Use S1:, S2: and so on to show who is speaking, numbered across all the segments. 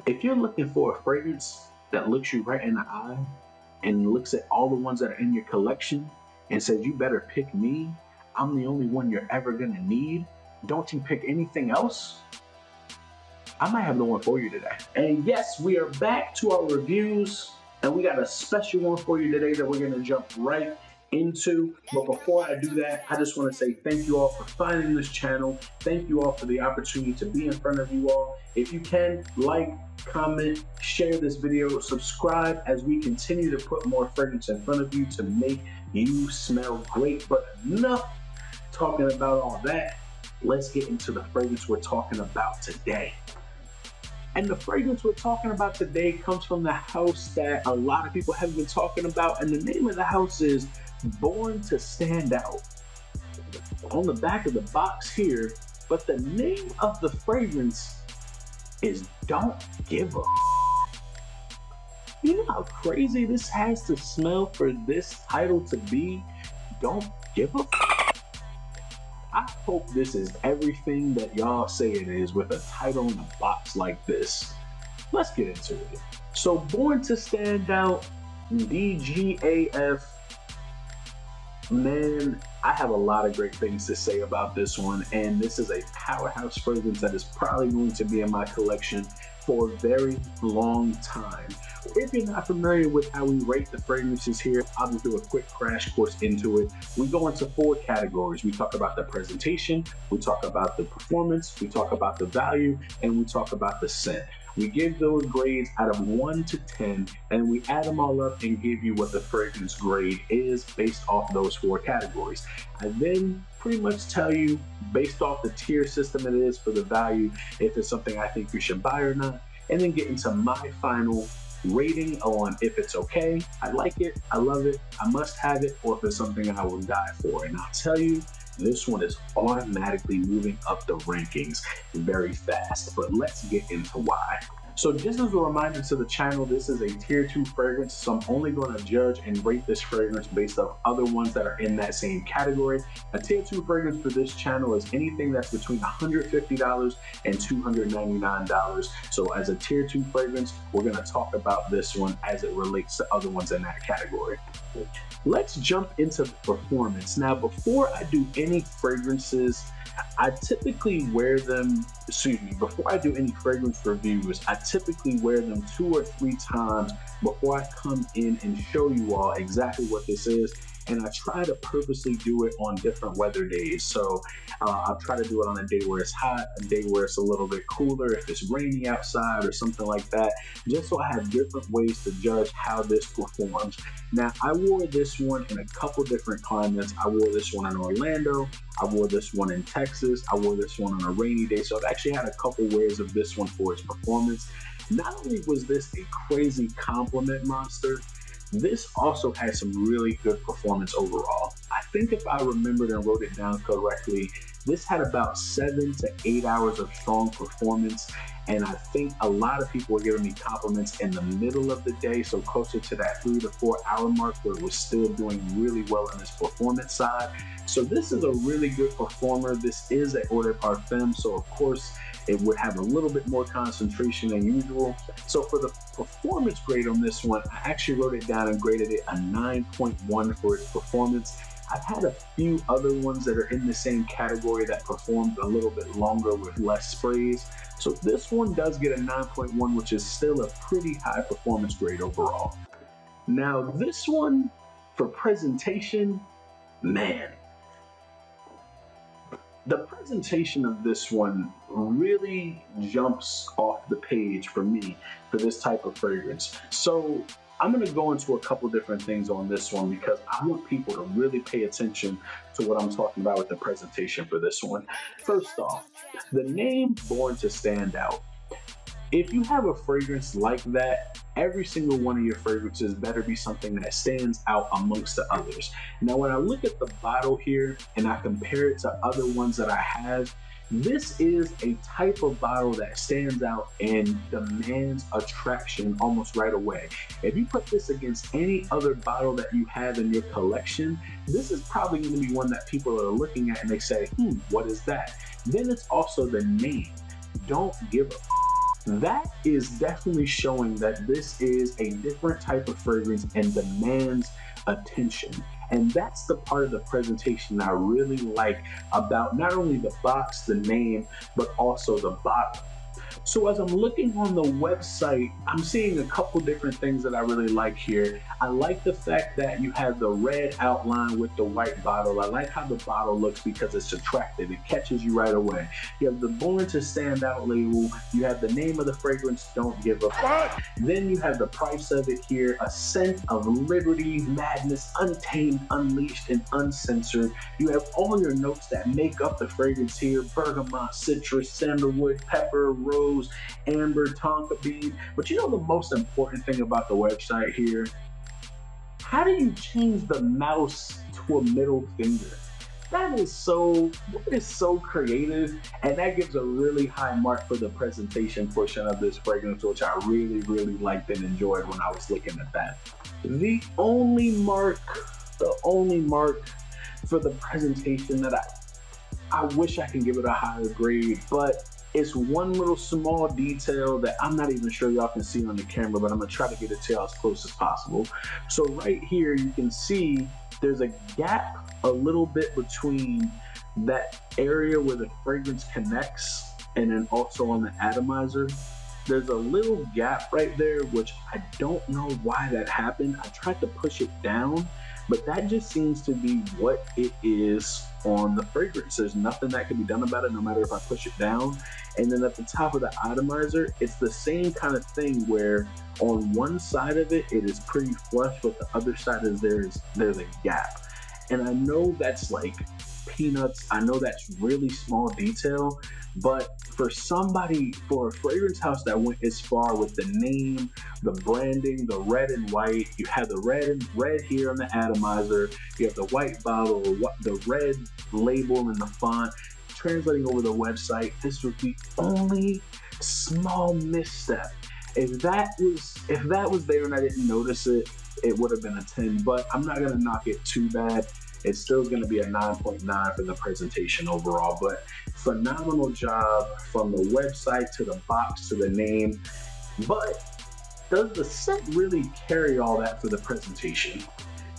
S1: If you're looking for a fragrance that looks you right in the eye and looks at all the ones that are in your collection and says, you better pick me, I'm the only one you're ever gonna need, don't you pick anything else, I might have the one for you today. And yes, we are back to our reviews, and we got a special one for you today that we're gonna jump right into. But before I do that, I just want to say thank you all for finding this channel. Thank you all for the opportunity to be in front of you all. If you can, like, comment, share this video, subscribe as we continue to put more fragrance in front of you to make you smell great. But enough talking about all that. Let's get into the fragrance we're talking about today. And the fragrance we're talking about today comes from the house that a lot of people have been talking about, and the name of the house is BornToStandOut. On the back of the box here, but the name of the fragrance is Don't Give a You know how crazy this has to smell for this title to be Don't Give a I hope this is everything that y'all say it is with a title in a box like this. Let's get into it. So BornToStandOut, DGAF. Man, I have a lot of great things to say about this one, and this is a powerhouse fragrance that is probably going to be in my collection for a very long time. If you're not familiar with how we rate the fragrances here, I'll just do a quick crash course into it. We go into 4 categories. We talk about the presentation, we talk about the performance, we talk about the value, and we talk about the scent. We give those grades out of 1 to 10, and we add them all up and give you what the fragrance grade is based off those 4 categories. I then pretty much tell you, based off the tier system it is for the value, if it's something I think you should buy or not, and then get into my final rating on if it's okay, I like it, I love it, I must have it, or if it's something I will die for. And I'll tell you, this one is automatically moving up the rankings very fast, but let's get into why. So just as a reminder to the channel, this is a tier 2 fragrance, so I'm only going to judge and rate this fragrance based off other ones that are in that same category. A tier 2 fragrance for this channel is anything that's between $150 and $299. So as a tier 2 fragrance, we're going to talk about this one as it relates to other ones in that category. Let's jump into the performance. Now, before I do any fragrances, I typically wear them, before I do any fragrance reviews, I typically wear them 2 or 3 times before I come in and show you all exactly what this is. And I try to purposely do it on different weather days. So I'll try to do it on a day where it's hot, a day where it's a little bit cooler, if it's rainy outside or something like that, just so I have different ways to judge how this performs. Now, I wore this one in a couple different climates. I wore this one in Orlando, I wore this one in Texas, I wore this one on a rainy day. So I've actually had a couple wears of this one for its performance. Not only was this a crazy compliment monster, this also had some really good performance overall. I think if I remembered and wrote it down correctly, this had about 7 to 8 hours of strong performance, and I think a lot of people were giving me compliments in the middle of the day, so closer to that 3 to 4 hour mark where it was still doing really well in its performance side. So this is a really good performer. This is an eau de parfum, so of course it would have a little bit more concentration than usual. So for the performance grade on this one, I actually wrote it down and graded it a 9.1 for its performance. I've had a few other ones that are in the same category that performed a little bit longer with less sprays. So this one does get a 9.1, which is still a pretty high performance grade overall. Now this one, for presentation, man, the presentation of this one really jumps off the page for me for this type of fragrance. So I'm going to go into a couple different things on this one because I want people to really pay attention to what I'm talking about with the presentation for this one. First off, the name BornToStandOut. If you have a fragrance like that, every single one of your fragrances better be something that stands out amongst the others. Now, when I look at the bottle here and I compare it to other ones that I have, this is a type of bottle that stands out and demands attraction almost right away. If you put this against any other bottle that you have in your collection, this is probably going to be one that people are looking at and they say, what is that? Then it's also the name. Don't give a That is definitely showing that this is a different type of fragrance and demands attention. And that's the part of the presentation I really like about not only the box, the name, but also the bottle. So as I'm looking on the website, I'm seeing a couple different things that I really like here. I like the fact that you have the red outline with the white bottle. I like how the bottle looks because it's attractive. It catches you right away. You have the Born to Stand Out label. You have the name of the fragrance, Don't Give a Fuck. Then you have the price of it here, a scent of liberty, madness, untamed, unleashed, and uncensored. You have all your notes that make up the fragrance here: bergamot, citrus, sandalwood, pepper, rose, amber, tonka bean. But you know the most important thing about the website here? How do you change the mouse to a middle finger? That is so creative, and that gives a really high mark for the presentation portion of this fragrance, which I really, really liked and enjoyed when I was looking at that. The only mark for the presentation that I wish I can give it a higher grade, but it's one little small detail that I'm not even sure y'all can see on the camera, but I'm gonna try to get it to y'all as close as possible. So right here, you can see there's a gap a little bit between that area where the fragrance connects and then also on the atomizer. There's a little gap right there, which I don't know why that happened. I tried to push it down, but that just seems to be what it is on the fragrance. There's nothing that can be done about it, no matter if I push it down. And then at the top of the atomizer, it's the same kind of thing where on one side of it, it is pretty flush, but the other side is there's a gap. And I know that's like peanuts. I know that's really small detail, but for a fragrance house that went as far with the name, the branding, the red and white, you have the red here on the atomizer, you have the white bottle, the red label and the font, translating over the website, this was the only small misstep. If that was there and I didn't notice it, it would have been a 10, but I'm not gonna knock it too bad. It's still gonna be a 9.9 for the presentation overall, but phenomenal job from the website to the box to the name. But does the scent really carry all that for the presentation?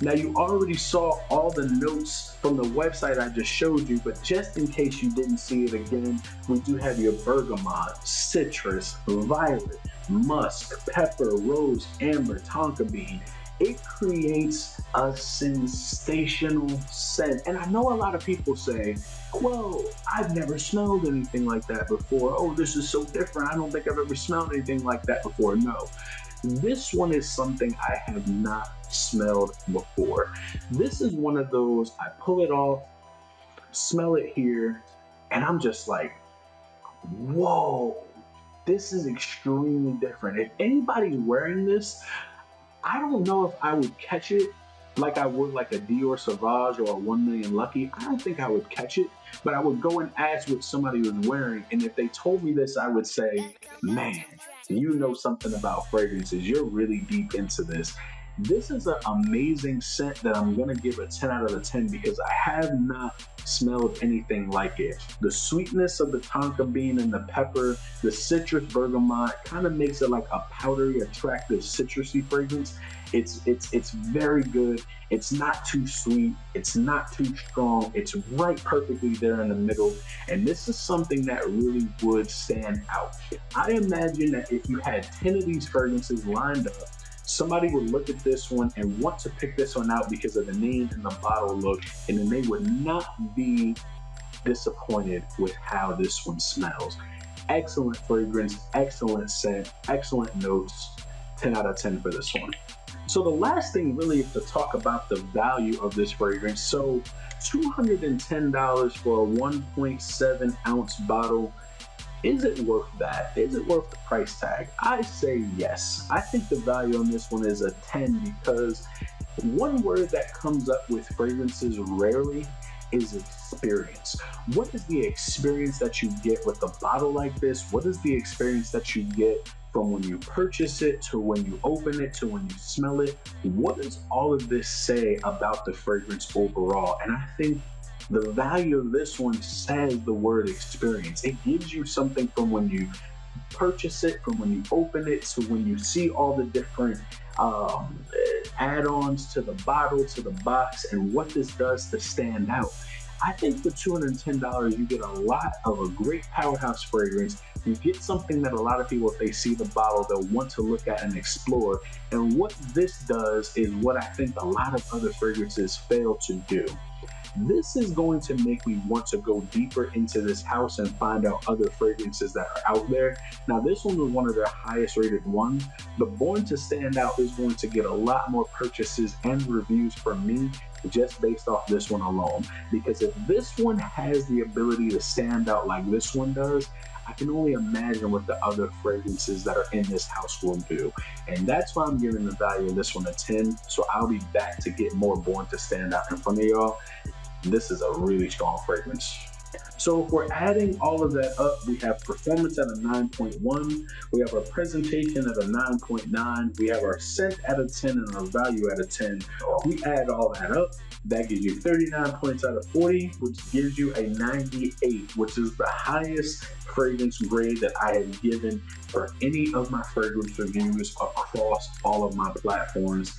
S1: Now, you already saw all the notes from the website I just showed you, but just in case you didn't see it again, we do have your bergamot, citrus, violet, musk, pepper, rose, amber, tonka bean. It creates a sensational scent. And I know a lot of people say, well, I've never smelled anything like that before. Oh, this is so different. I don't think I've ever smelled anything like that before. No, this one is something I have not smelled before. This is one of those, I pull it off, smell it here, and I'm just like, whoa, this is extremely different. If anybody's wearing this, I don't know if I would catch it like I would like a Dior Sauvage or a 1 Million Lucky. I don't think I would catch it, but I would go and ask what somebody was wearing. And if they told me this, I would say, man, you know something about fragrances. You're really deep into this. This is an amazing scent that I'm gonna give a 10 out of 10 because I have not smelled anything like it. The sweetness of the tonka bean and the pepper, the citrus bergamot kind of makes it like a powdery, attractive, citrusy fragrance. It's very good. It's not too sweet. It's not too strong. It's right perfectly there in the middle. And this is something that really would stand out. I imagine that if you had 10 of these fragrances lined up, somebody would look at this one and want to pick this one out because of the name and the bottle look, and then they would not be disappointed with how this one smells. Excellent fragrance, excellent scent, excellent notes. 10 out of 10 for this one. So the last thing really is to talk about the value of this fragrance. So $210 for a 1.7 ounce bottle. Is it worth that? Is it worth the price tag? I say yes. I think the value on this one is a 10 because one word that comes up with fragrances rarely is experience. What is the experience that you get with a bottle like this? What is the experience that you get from when you purchase it to when you open it to when you smell it? What does all of this say about the fragrance overall? And I think the value of this one says the word experience. It gives you something from when you purchase it, from when you open it to when you see all the different add-ons to the bottle, to the box, and what this does to stand out. I think for $210, you get a lot of a great powerhouse fragrance. You get something that a lot of people, if they see the bottle, they'll want to look at and explore. And what this does is what I think a lot of other fragrances fail to do. This is going to make me want to go deeper into this house and find out other fragrances that are out there. Now, this one was one of their highest rated ones, but Born to Stand Out is going to get a lot more purchases and reviews from me just based off this one alone. Because if this one has the ability to stand out like this one does, I can only imagine what the other fragrances that are in this house will do. And that's why I'm giving the value of this one a 10. So I'll be back to get more Born to Stand Out in front of y'all. This is a really strong fragrance. So if we're adding all of that up, we have performance at a 9.1, we have our presentation at a 9.9, we have our scent at a 10, and our value at a 10. We add all that up, that gives you 39 points out of 40, which gives you a 98, which is the highest fragrance grade that I have given for any of my fragrance reviews across all of my platforms.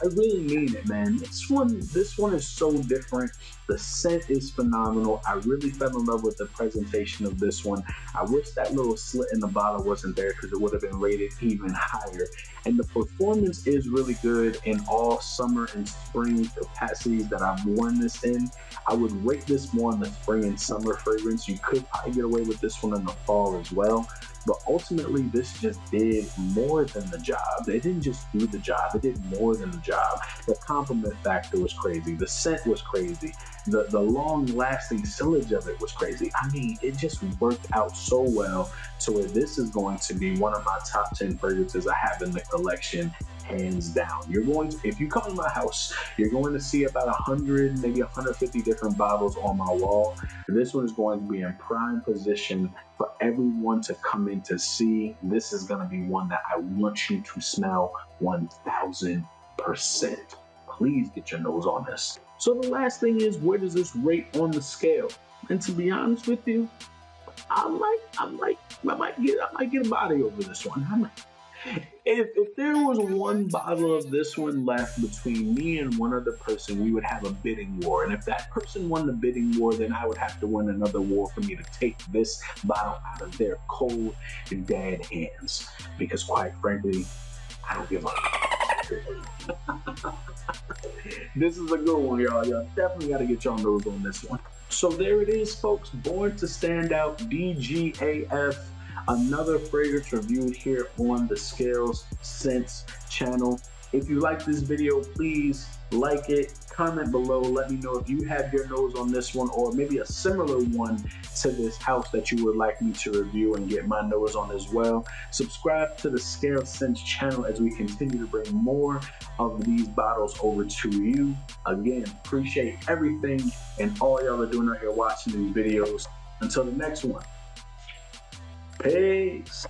S1: I really mean it, man. This one is so different. The scent is phenomenal. I really fell in love with the presentation of this one. I wish that little slit in the bottle wasn't there because it would have been rated even higher. And the performance is really good in all summer and spring capacities that I've worn this in. I would rate this more in the spring and summer fragrance. You could probably get away with this one in the fall as well. But ultimately, this just did more than the job. They didn't just do the job, it did more than the job. The compliment factor was crazy. The scent was crazy. The long-lasting sillage of it was crazy. I mean, it just worked out so well to where this is going to be one of my top 10 fragrances I have in the collection, hands down. You're going to, if you come to my house, you're going to see about 100, maybe 150 different bottles on my wall. This one is going to be in prime position for everyone to come in to see. This is going to be one that I want you to smell 1000%. Please get your nose on this. So the last thing is, where does this rate on the scale? And to be honest with you, I might get a body over this one. If there was one bottle of this one left between me and one other person, we would have a bidding war. And if that person won the bidding war, then I would have to win another war for me to take this bottle out of their cold and dead hands. Because quite frankly, I don't give a This is a good one, y'all. Y'all definitely got to get y'all nose on this one. So there it is, folks. Born to Stand Out, DGAF. Another fragrance reviewed here on the Scales Scents channel. If you like this video, please like it, comment below, let me know if you have your nose on this one or maybe a similar one to this house that you would like me to review and get my nose on as well. Subscribe to the Scales Scents channel as we continue to bring more of these bottles over to you. Again, appreciate everything and all y'all are doing out here watching these videos. Until the next one. Peace.